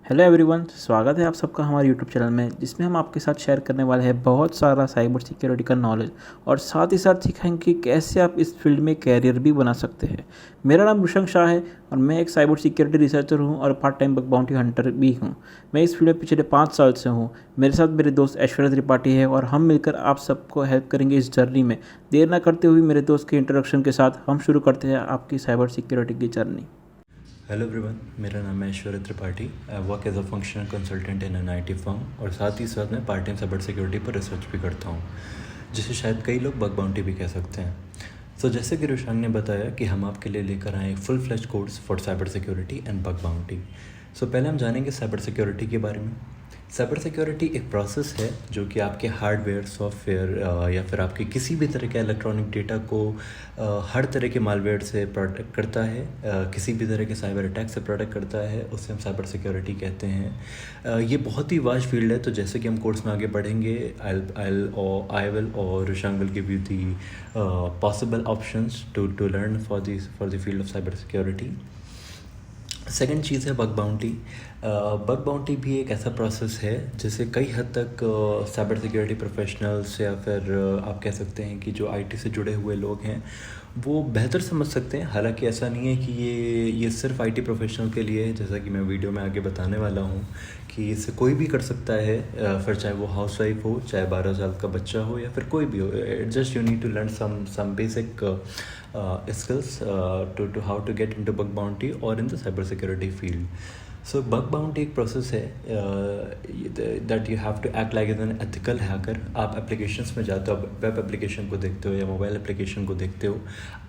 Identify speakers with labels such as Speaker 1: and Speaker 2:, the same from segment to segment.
Speaker 1: Hello everyone, स्वागत है आप सबका हमारे यूट्यूब चैनल में, जिसमें हम आपके साथ शेयर करने वाले हैं बहुत सारा साइबर सिक्योरिटी का नॉलेज और साथ ही साथ सिखाएंगे कि कैसे आप इस फील्ड में कैरियर भी बना सकते हैं। मेरा नाम रुशंक शाह है और मैं एक साइबर सिक्योरिटी रिसर्चर हूं और part time bug bounty Hunter भी हूं। मैं इस फील्ड में पिछले 5 साल से हूं। मेरे साथ मेरे दोस्त ऐश्वर्या त्रिपाठी है और हम मिलकर आप सबको हेल्प करेंगे इस जर्नी में। देर ना करते हुए मेरे दोस्त के इंट्रोडक्शन के साथ हम शुरू करते हैं आपकी साइबर सिक्योरिटी की जर्नी।
Speaker 2: हेलो एवरीवन, मेरा नाम है Aishwarya Tripathi. I work as a functional consultant in an IT firm और साथ ही साथ मैं पार्ट टाइम साइबर सिक्योरिटी पर रिसर्च भी करता हूँ, जिसे शायद कई लोग बग बाउंटी भी कह सकते हैं। सो जैसे कि रुशान ने बताया कि हम आपके लिए लेकर आए full flash course for cyber security and bug bounty. So पहले हम जानेंगे साइबर सिक्योरिटी के बारे में। साइबर सिक्योरिटी एक प्रोसेस है जो कि आपके हार्डवेयर, सॉफ्टवेयर या फिर आपके किसी भी तरह के इलेक्ट्रॉनिक डेटा को हर तरह के मालवेयर से प्रोटेक्ट करता है, किसी भी तरह के साइबर अटैक से प्रोटेक्ट करता है। उसे हम साइबर सिक्योरिटी कहते हैं। ये बहुत ही वास्ट फील्ड है, तो जैसे कि हम कोर्स में आगे बढ़ेंगे, आई विल और Rushan will give you the possible options to learn for the field of cyber security. Second चीज़ है बग बाउंटी। बग बाउंटी भी एक ऐसा प्रोसेस है जिसे कई हद तक साइबर सिक्योरिटी प्रोफेशनल्स या फिर आप कह सकते हैं कि जो आईटी से जुड़े हुए लोग हैं वो बेहतर समझ सकते हैं। हालांकि ऐसा नहीं है कि ये सिर्फ आईटी प्रोफेशनल के लिए है, जैसा कि मैं वीडियो में आगे बताने वाला हूँ कि इसे कोई भी कर सकता है, फिर चाहे वो हाउस वाइफ हो, चाहे 12 साल का बच्चा हो या फिर कोई भी हो। Just you need to learn some basic skills to how to get into bug bounty or in the cyber security field. So bug bounty एक प्रोसेस है that you have to act like an ethical hacker। आप applications में जाते हो, web application को देखते हो या मोबाइल एप्लीकेशन को देखते हो,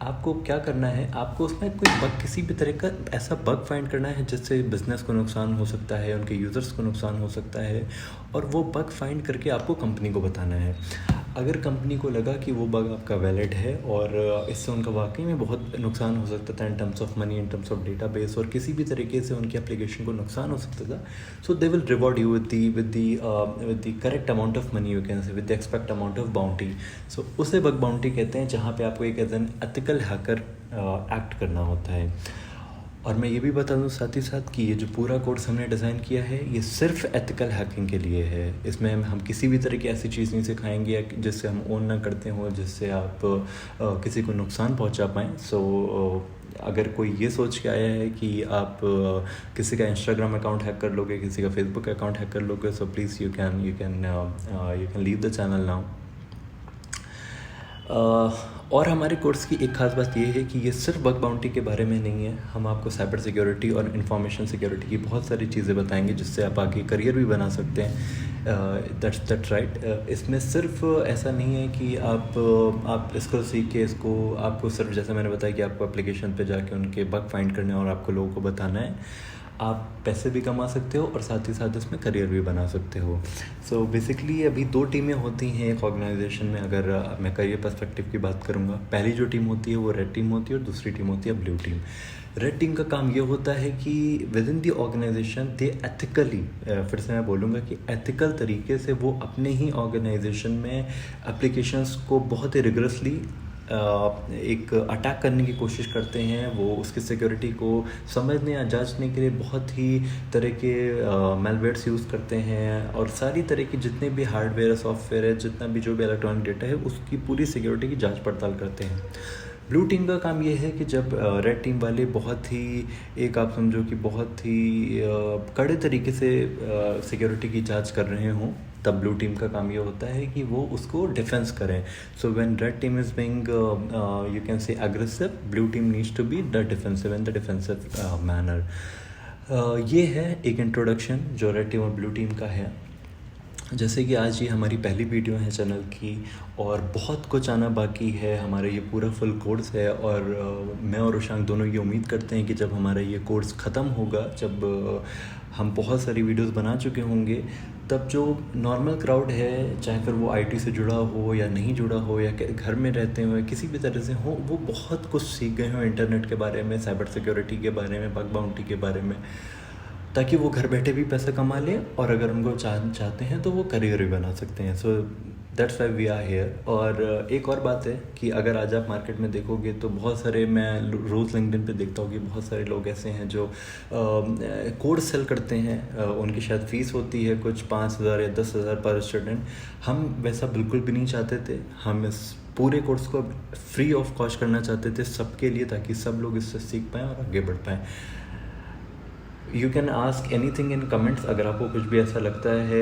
Speaker 2: आपको क्या करना है, आपको उसमें कोई बग, किसी भी तरह का ऐसा बग फाइंड करना है जिससे बिजनेस को नुकसान हो सकता है, उनके यूज़र्स को नुकसान हो सकता है, और वो बग फाइंड करके आपको कंपनी को बताना है। अगर कंपनी को लगा कि वो बग आपका वैलिड है और इससे उनका वाकई में बहुत नुकसान हो सकता था in terms of money, in terms of database, और किसी भी तरीके से उनकी एप्लीकेशन को नुकसान हो सकता था, so they will reward you with the correct amount of money, you can say with the expect amount of bounty. So उसे बग बाउंटी कहते हैं, जहाँ पे आपको एक as an ethical hacker act करना होता है। और मैं ये भी बता दूं साथ ही साथ कि ये जो पूरा कोर्स हमने डिज़ाइन किया है ये सिर्फ एथिकल हैकिंग के लिए है। इसमें हम किसी भी तरह की ऐसी चीज़ नहीं सिखाएंगे जिससे हम ओन ना करते हो, जिससे आप किसी को नुकसान पहुंचा पाएँ। सो अगर कोई ये सोच के आया है कि आप किसी का इंस्टाग्राम अकाउंट हैक कर लोगे, किसी का फेसबुक अकाउंट हैक कर लोगे, so please you can leave the channel now. और हमारे कोर्स की एक ख़ास बात ये है कि ये सिर्फ बग बाउंटी के बारे में नहीं है। हम आपको साइबर सिक्योरिटी और इंफॉर्मेशन सिक्योरिटी की बहुत सारी चीज़ें बताएंगे जिससे आप आगे करियर भी बना सकते हैं। That's right. इसमें सिर्फ ऐसा नहीं है कि आप इसको सीख के इसको आपको सिर्फ, जैसे मैंने बताया कि आपको एप्लीकेशन पे जाके उनके बग फाइंड करने और आपको लोगों को बताना है। आप पैसे भी कमा सकते हो और साथ ही साथ इसमें करियर भी बना सकते हो। सो बेसिकली अभी 2 टीमें होती हैं एक ऑर्गेनाइजेशन में। अगर मैं करियर पर्सपेक्टिव की बात करूँगा, पहली जो टीम होती है वो रेड टीम होती है और दूसरी टीम होती है ब्लू टीम। रेड टीम का काम ये होता है कि within the organization they ethically, फिर से मैं बोलूँगा कि एथिकल तरीके से वो अपने ही ऑर्गेनाइजेशन में एप्लीकेशंस को बहुत ही रिगरसली एक अटैक करने की कोशिश करते हैं। वो उसकी सिक्योरिटी को समझने या जांचने के लिए बहुत ही तरह के मैलवेयर्स यूज़ करते हैं, और सारी तरह की जितने भी हार्डवेयर, सॉफ्टवेयर है, जितना भी जो भी इलेक्ट्रॉनिक डेटा है, उसकी पूरी सिक्योरिटी की जांच पड़ताल करते हैं। ब्लू टीम का काम ये है कि जब रेड टीम वाले बहुत ही, एक आप समझो कि बहुत ही कड़े तरीके से सिक्योरिटी की जांच कर रहे हों, तब ब्लू टीम का काम ये होता है कि वो उसको डिफेंस करें। So when red team is being you can say aggressive, blue team needs to be the defensive in the defensive manner. ये है एक इंट्रोडक्शन जो रेड टीम और ब्लू टीम का है। जैसे कि आज ये हमारी पहली वीडियो है चैनल की और बहुत कुछ आना बाकी है। हमारा ये पूरा फुल कोर्स है और मैं और रुशांक दोनों ये उम्मीद करते हैं कि जब हमारा ये कोर्स ख़त्म होगा, जब हम बहुत सारी वीडियोस बना चुके होंगे, तब जो नॉर्मल क्राउड है, चाहे फिर वो आईटी से जुड़ा हो या नहीं जुड़ा हो या घर में रहते हुए किसी भी तरह से हो, वो बहुत कुछ सीख गए हों इंटरनेट के बारे में, साइबर सिक्योरिटी के बारे में, बग बाउंटी के बारे में, ताकि वो घर बैठे भी पैसा कमा लें और अगर उनको चाहते हैं तो वो करियर भी बना सकते हैं। So that's why we are here. और एक और बात है कि अगर आज आप मार्केट में देखोगे तो बहुत सारे, मैं रोज़ लिंक्डइन पे देखता हूँ कि बहुत सारे लोग ऐसे हैं जो कोर्स सेल करते हैं। उनकी शायद फ़ीस होती है कुछ 5,000 या 10,000 पर स्टूडेंट। हम वैसा बिल्कुल भी नहीं चाहते थे। हम इस पूरे कोर्स को फ्री ऑफ कॉस्ट करना चाहते थे सबके लिए, ताकि सब लोग इससे सीख पाएँ और आगे बढ़ पाएँ। You can ask anything in comments. अगर आपको कुछ भी ऐसा लगता है,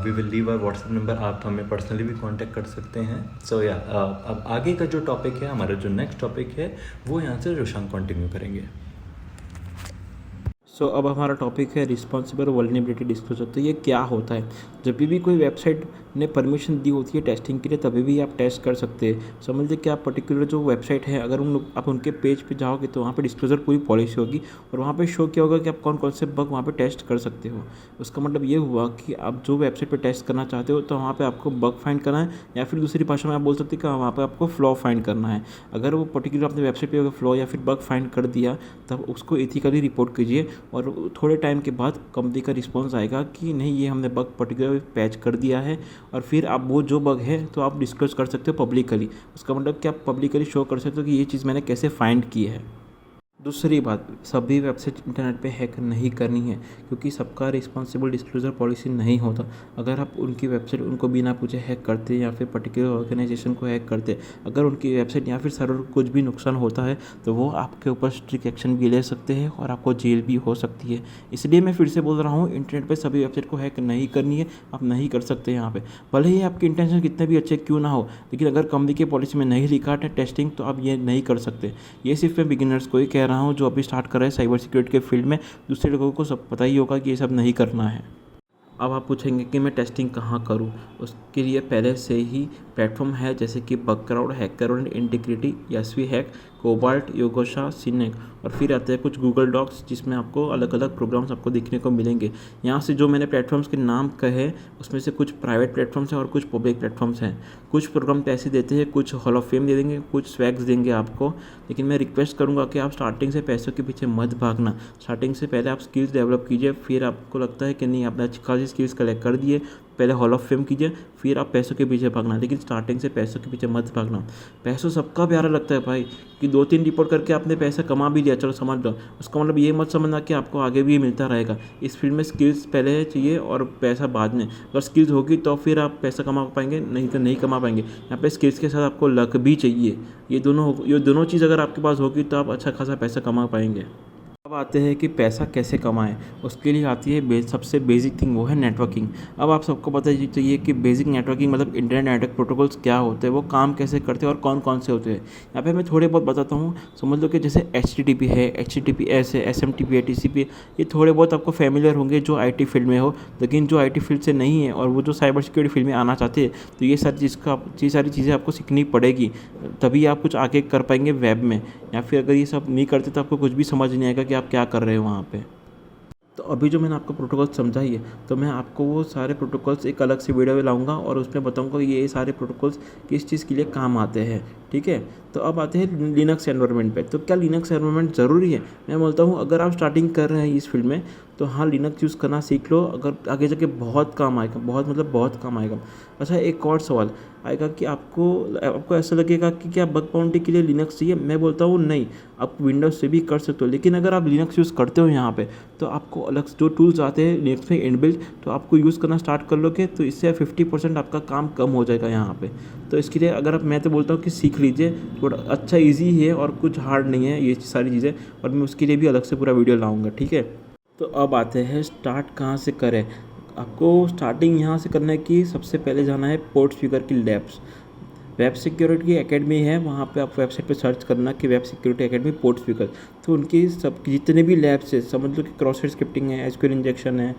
Speaker 2: we will leave our WhatsApp number, आप हमें पर्सनली भी कांटेक्ट कर सकते हैं। सो या अब आगे का जो टॉपिक है, हमारा जो नेक्स्ट टॉपिक है, वो यहाँ से रोशान कंटिन्यू करेंगे।
Speaker 1: सो अब हमारा टॉपिक है रिस्पॉन्सिबल वल्नरेबिलिटी डिस्क्लोजर। तो ये क्या होता है? जब भी कोई वेबसाइट ने परमिशन दी होती है टेस्टिंग के लिए, तभी भी आप टेस्ट कर सकते हैं। समझ लीजिए कि आप पर्टिकुलर जो वेबसाइट है, अगर आप उनके पेज पे जाओगे तो वहाँ पे डिस्क्लोजर पूरी पॉलिसी होगी और वहाँ पे शो किया होगा कि आप कौन कौन से बग वहाँ पे टेस्ट कर सकते हो। उसका मतलब ये हुआ कि आप जो वेबसाइट पे टेस्ट करना चाहते हो तो वहाँ पे आपको बग फाइंड करना है, या फिर दूसरी भाषा में आप बोल सकते हैं कि वहाँ पे आपको फ्लॉ फाइंड करना है। अगर वो पर्टिकुलर अपने वेबसाइट पे फ्लॉ या फिर बग फाइंड कर दिया, तब उसको एथिकली रिपोर्ट कीजिए और थोड़े टाइम के बाद कंपनी का रिस्पॉन्स आएगा कि नहीं, ये हमने बग पर्टिकुलर पैच कर दिया है, और फिर आप वो जो बग है तो आप डिस्क्लोज कर सकते हो पब्लिकली। उसका मतलब कि आप पब्लिकली शो कर सकते हो कि ये चीज़ मैंने कैसे फाइंड की है। दूसरी बात, सभी वेबसाइट इंटरनेट पे हैक नहीं करनी है, क्योंकि सबका रिस्पॉन्सिबल डिस्क्लोजर पॉलिसी नहीं होता। अगर आप उनकी वेबसाइट उनको बिना पूछे हैक करते या फिर पर्टिकुलर ऑर्गेनाइजेशन को हैक करते, अगर उनकी वेबसाइट या फिर सर्वर को कुछ भी नुकसान होता है तो वो आपके ऊपर स्ट्रिक्ट एक्शन भी ले सकते हैं और आपको जेल भी हो सकती है। इसलिए मैं फिर से बोल रहा हूँ, इंटरनेट पर सभी वेबसाइट को हैक नहीं करनी है। आप नहीं कर सकते यहाँ पर, भले ही आपके इंटेंशन कितने भी अच्छे क्यों ना हो, लेकिन अगर कंपनी की पॉलिसी में नहीं लिखा है टेस्टिंग, तो आप ये नहीं कर सकते। ये सिर्फ मैं बिगिनर्स को ही कह रहा हूँ जो अभी स्टार्ट कर रहे हैं साइबर सिक्योरिटी के फील्ड में। दूसरे लोगों को सब पता ही होगा कि ये सब नहीं करना है। अब आप पूछेंगे कि मैं टेस्टिंग कहाँ करूँ? उसके लिए पहले से ही प्लेटफॉर्म है, जैसे कि बगक्राउड, हैकरऑन, इंटीग्रिटी, यशवी हैक, कोबाल्ट, योगोशा, सिनेक, और फिर आते हैं कुछ गूगल डॉक्स, जिसमें आपको अलग अलग प्रोग्राम्स आपको देखने को मिलेंगे। यहाँ से जो मैंने प्लेटफॉर्म्स के नाम कहे, उसमें से कुछ प्राइवेट प्लेटफॉर्म्स हैं और कुछ पब्लिक प्लेटफॉर्म्स हैं। कुछ प्रोग्राम पैसे देते हैं, कुछ हॉल ऑफ फेम दे देंगे, कुछ स्वैग्स देंगे आपको। लेकिन मैं रिक्वेस्ट करूँगा कि आप स्टार्टिंग से पैसों के पीछे मत भागना। स्टार्टिंग से पहले आप स्किल्स डेवलप कीजिए, फिर आपको लगता है कि नहीं, आपने अच्छी खासी स्किल्स कलेक्ट कर दिए, पहले हॉल ऑफ फेम कीजिए, फिर आप पैसों के पीछे भागना। लेकिन स्टार्टिंग से पैसों के पीछे मत भागना। पैसों सबका प्यारा लगता है भाई, कि 2-3 रिपोर्ट करके आपने पैसा कमा भी लिया, चलो समझ लो। उसका मतलब ये मत समझना कि आपको आगे भी मिलता रहेगा। इस फील्ड में स्किल्स पहले चाहिए और पैसा बाद में। अगर स्किल्स होगी तो फिर आप पैसा कमा पाएंगे, नहीं तो नहीं कमा पाएंगे। यहाँ पे स्किल्स के साथ आपको लक भी चाहिए। ये दोनों चीज़ अगर आपके पास होगी तो आप अच्छा खासा पैसा कमा पाएंगे। अब आते हैं कि पैसा कैसे कमाएं। उसके लिए आती है सबसे बेसिक थिंग, वो है नेटवर्किंग। अब आप सबको पता चाहिए कि बेसिक नेटवर्किंग मतलब इंटरनेट नेटवर्क प्रोटोकॉल्स क्या होते हैं, वो काम कैसे करते हैं और कौन कौन से होते हैं। यहाँ पे मैं थोड़े बहुत बताता हूँ। समझ लो कि जैसे HTTP है, HTTPS है, SMTP है, TCP है, ये थोड़े बहुत आपको फैमिलियर होंगे जो IT फील्ड में हो। लेकिन जो IT फील्ड से नहीं है और वो जो साइबर सिक्योरिटी फील्ड में आना चाहते हैं, तो ये सारी चीज़ें आपको सीखनी पड़ेगी, तभी आप कुछ आगे कर पाएंगे वेब में। या फिर अगर ये सब नहीं करते तो आपको कुछ भी समझ नहीं आएगा कि आप क्या कर रहे हो वहाँ पे। तो अभी जो मैंने आपको प्रोटोकॉल समझाई है, तो मैं आपको वो सारे प्रोटोकॉल्स एक अलग से वीडियो में लाऊंगा और उसमें बताऊंगा कि ये सारे प्रोटोकॉल्स किस चीज़ के लिए काम आते हैं। ठीक है, तो अब आते हैं लिनक्स एनवायरनमेंट पे। तो क्या लिनक्स एनवायरनमेंट ज़रूरी है? मैं बोलता हूँ, अगर आप स्टार्टिंग कर रहे हैं इस फील्ड में, तो हाँ, लिनक्स यूज़ करना सीख लो। अगर आगे जाके बहुत काम आएगा, बहुत काम आएगा। अच्छा, एक और सवाल आएगा कि आपको ऐसा लगेगा कि क्या बग बाउंटी के लिए लिनक्स चाहिए? मैं बोलता हूँ नहीं, आप विंडोज़ से भी कर सकते हो। लेकिन अगर आप लिनक्स यूज़ करते हो यहाँ पे, तो आपको अलग जो टूल्स आते हैं लिनक्स में इनबिल्ट, तो आपको यूज़ करना स्टार्ट कर लोगे तो इससे 50% आपका काम कम हो जाएगा यहाँ पे। तो इसके लिए अगर मैं तो बोलता हूँ कि सीख लीजिए, थोड़ा अच्छा ईजी है और कुछ हार्ड नहीं है ये सारी चीज़ें, और मैं उसके लिए भी अलग से पूरा वीडियो लाऊँगा। ठीक है, तो अब आते हैं स्टार्ट कहाँ से करें। आपको स्टार्टिंग यहाँ से करना है कि सबसे पहले जाना है पोर्टस्पीकर की लैब्स। वेब सिक्योरिटी एकेडमी है, वहाँ पे आप वेबसाइट पे सर्च करना कि वेब सिक्योरिटी एकेडमी पोर्टस्पीकर। तो उनकी सब जितने भी लैब्स है, समझ लो कि क्रॉस साइट स्क्रिप्टिंग है, SQL इंजेक्शन है,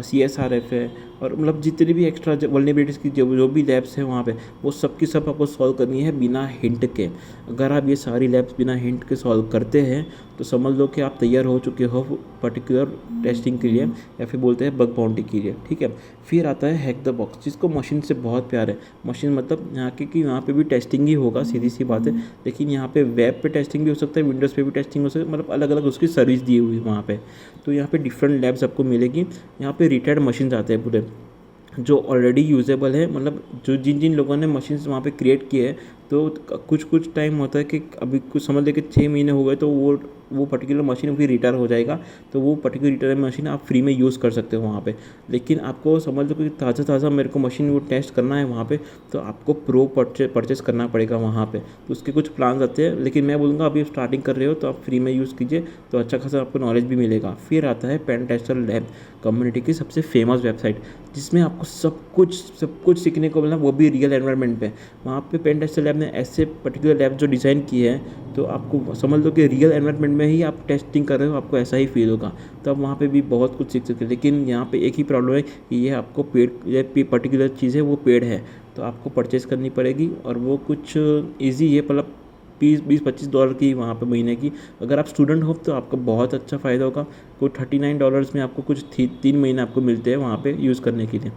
Speaker 1: CSRF है, और मतलब जितनी भी एक्स्ट्रा वल्नरेबिलिटीज़ की जो भी लैब्स हैं वहाँ पे, वो सब की सब आपको सॉल्व करनी है बिना हिंट के। अगर आप ये सारी लैब्स बिना हिंट के सॉल्व करते हैं तो समझ लो कि आप तैयार हो चुके हो पर्टिकुलर टेस्टिंग के लिए, या फिर बोलते हैं बग बाउंटी के लिए। ठीक है, फिर आता है हैक द बॉक्स, जिसको मशीन से बहुत प्यार है। मशीन मतलब यहाँ के कि यहाँ पे भी टेस्टिंग ही होगा, सीधी सी बात है। लेकिन यहाँ पे वेब पे टेस्टिंग भी हो सकता है, विंडोज़ पे भी टेस्टिंग हो सकता है, मतलब अलग अलग उसकी सर्विस दी हुई है वहाँ पे। तो यहाँ पे डिफरेंट लैब्स आपको मिलेगी। यहाँ पे रिटायर्ड मशीन आते हैं पूरे, जो ऑलरेडी यूजेबल है, मतलब जो जिन जिन लोगों ने मशीन्स वहाँ पे क्रिएट किए हैं, तो कुछ कुछ टाइम होता है कि अभी कुछ समझ लें कि 6 महीने हो गए तो वो पर्टिकुलर मशीन फिर रिटायर हो जाएगा, तो वो पर्टिकुलर रिटायर मशीन आप फ्री में यूज़ कर सकते हो वहाँ पे। लेकिन आपको समझ लो कि ताज़ा मेरे को मशीन वो टेस्ट करना है वहाँ पे, तो आपको प्रो परचेस करना पड़ेगा वहाँ पे। तो उसके कुछ प्लान्स आते हैं, लेकिन मैं बोलूँगा अभी स्टार्टिंग कर रहे हो तो आप फ्री में यूज़ कीजिए, तो अच्छा खासा आपको नॉलेज भी मिलेगा। फिर आता है पेन टेस्टर लैब, कम्युनिटी की सबसे फेमस वेबसाइट, जिसमें आपको सब कुछ सीखने को मिला, वो भी रियल एनवायरनमेंट पे। वहाँ पे पेन टेस्टर लैब ने ऐसे पर्टिकुलर लैब जो डिज़ाइन किए हैं, तो आपको समझ लो कि रियल एनवायरनमेंट में ही आप टेस्टिंग कर रहे हो, आपको ऐसा ही फील होगा। तो आप वहाँ पे भी बहुत कुछ सीख सकते हो। लेकिन यहाँ पे एक ही प्रॉब्लम है कि ये आपको पेड, ये पर्टिकुलर चीज़ है वो पेड है, तो आपको परचेज़ करनी पड़ेगी, और वो कुछ ईजी है, मतलब $20-25 की वहाँ पे महीने की। अगर आप स्टूडेंट हो तो आपको बहुत अच्छा फ़ायदा होगा। कोई $39 में आपको कुछ 3 महीने आपको मिलते हैं वहाँ पे यूज़ करने के लिए।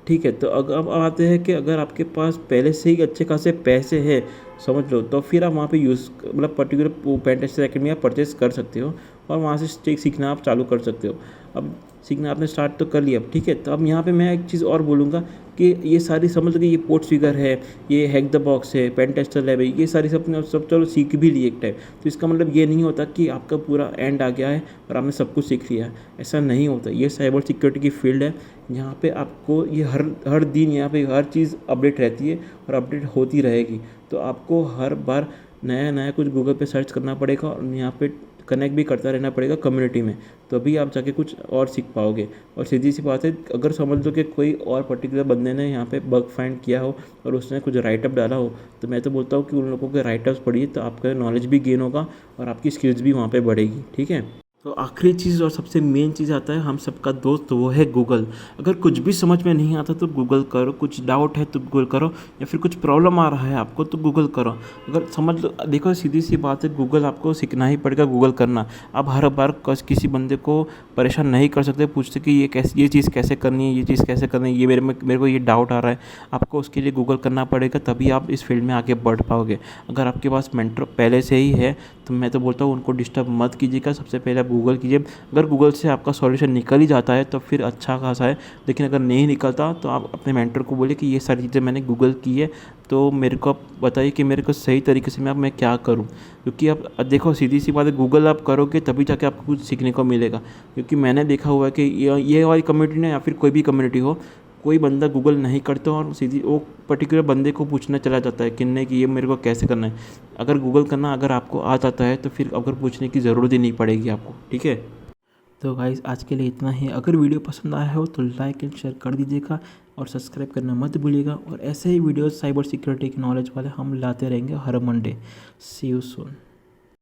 Speaker 1: ठीक है, तो अब आते हैं कि अगर आपके पास पहले से ही अच्छे खासे पैसे हैं, समझ लो, तो फिर आप वहाँ पे यूज़, मतलब पर्टिकुलर पेन टेस्टर एकेडमी आप परचेस कर सकते हो, और वहाँ से सीखना आप चालू कर सकते हो। अब सीखना आपने स्टार्ट तो कर लिया, ठीक है, तो अब यहाँ पे मैं एक चीज़ और बोलूँगा कि ये सारी समझ लो कि ये पोर्ट्स फिगर है, ये हैक द बॉक्स है, पेन टेस्टर लैब है, ये सारी सब चलो सीख भी लिए एक टाइम, तो इसका मतलब ये नहीं होता कि आपका पूरा एंड आ गया है और आपने सब कुछ सीख लिया है। ऐसा नहीं होता। ये साइबर सिक्योरिटी की फील्ड है, यहाँ पे आपको ये हर दिन यहाँ पे हर चीज़ अपडेट रहती है और अपडेट होती रहेगी। तो आपको हर बार नया नया कुछ गूगल पे सर्च करना पड़ेगा, और यहाँ पे कनेक्ट भी करता रहना पड़ेगा कम्युनिटी में, तभी आप जाके कुछ और सीख पाओगे। और सीधी सी बात है, अगर समझ लो कि कोई और पर्टिकुलर बंदे ने यहाँ पे बग फाइंड किया हो और उसने कुछ राइटअप डाला हो, तो मैं तो बोलता हूँ कि उन लोगों के राइटअप्स पढ़िए, तो आपका नॉलेज भी गेन होगा और आपकी स्किल्स भी वहाँ पे बढ़ेगी। ठीक है, तो आखिरी चीज़ और सबसे मेन चीज़ आता है हम सबका दोस्त, वो है गूगल। अगर कुछ भी समझ में नहीं आता तो गूगल करो, कुछ डाउट है तो गूगल करो, या फिर कुछ प्रॉब्लम आ रहा है आपको तो गूगल करो। अगर समझ लो, देखो सीधी सी बात है, गूगल आपको सीखना ही पड़ेगा गूगल करना। आप हर बार किसी बंदे को परेशान नहीं कर सकते, पूछते कि ये चीज़ कैसे करनी है, ये चीज़ कैसे करनी है, ये मेरे को ये डाउट आ रहा है। आपको उसके लिए गूगल करना पड़ेगा, तभी आप इस फील्ड में आगे बढ़ पाओगे। अगर आपके पास मेंटर पहले से ही है तो मैं तो बोलता हूँ उनको डिस्टर्ब मत कीजिएगा, सबसे पहले आप गूगल कीजिए। अगर गूगल से आपका सॉल्यूशन निकल ही जाता है तो फिर अच्छा खासा है, लेकिन अगर नहीं निकलता तो आप अपने मेंटर को बोलिए कि ये सारी चीज़ें मैंने गूगल की है, तो मेरे को आप बताइए कि मेरे को सही तरीके से मैं क्या करूं। क्योंकि अब देखो सीधी सी बात है, गूगल आप करोगे तभी जाके आपको कुछ सीखने को मिलेगा। क्योंकि मैंने देखा हुआ है कि ये वाली कम्युनिटी ने, या फिर कोई भी कम्युनिटी हो, कोई बंदा गूगल नहीं करता और सीधी वो पर्टिकुलर बंदे को पूछना चला जाता है कि नहीं कि ये मेरे को कैसे करना है। अगर गूगल करना अगर आपको आ जाता है तो फिर अगर पूछने की ज़रूरत ही नहीं पड़ेगी आपको। ठीक है, तो गाइस आज के लिए इतना ही। अगर वीडियो पसंद आया हो तो लाइक एंड शेयर कर दीजिएगा, और सब्सक्राइब करना मत भूलिएगा। और ऐसे ही वीडियोस साइबर सिक्योरिटी के नॉलेज वाले हम लाते रहेंगे हर मंडे। C you soon.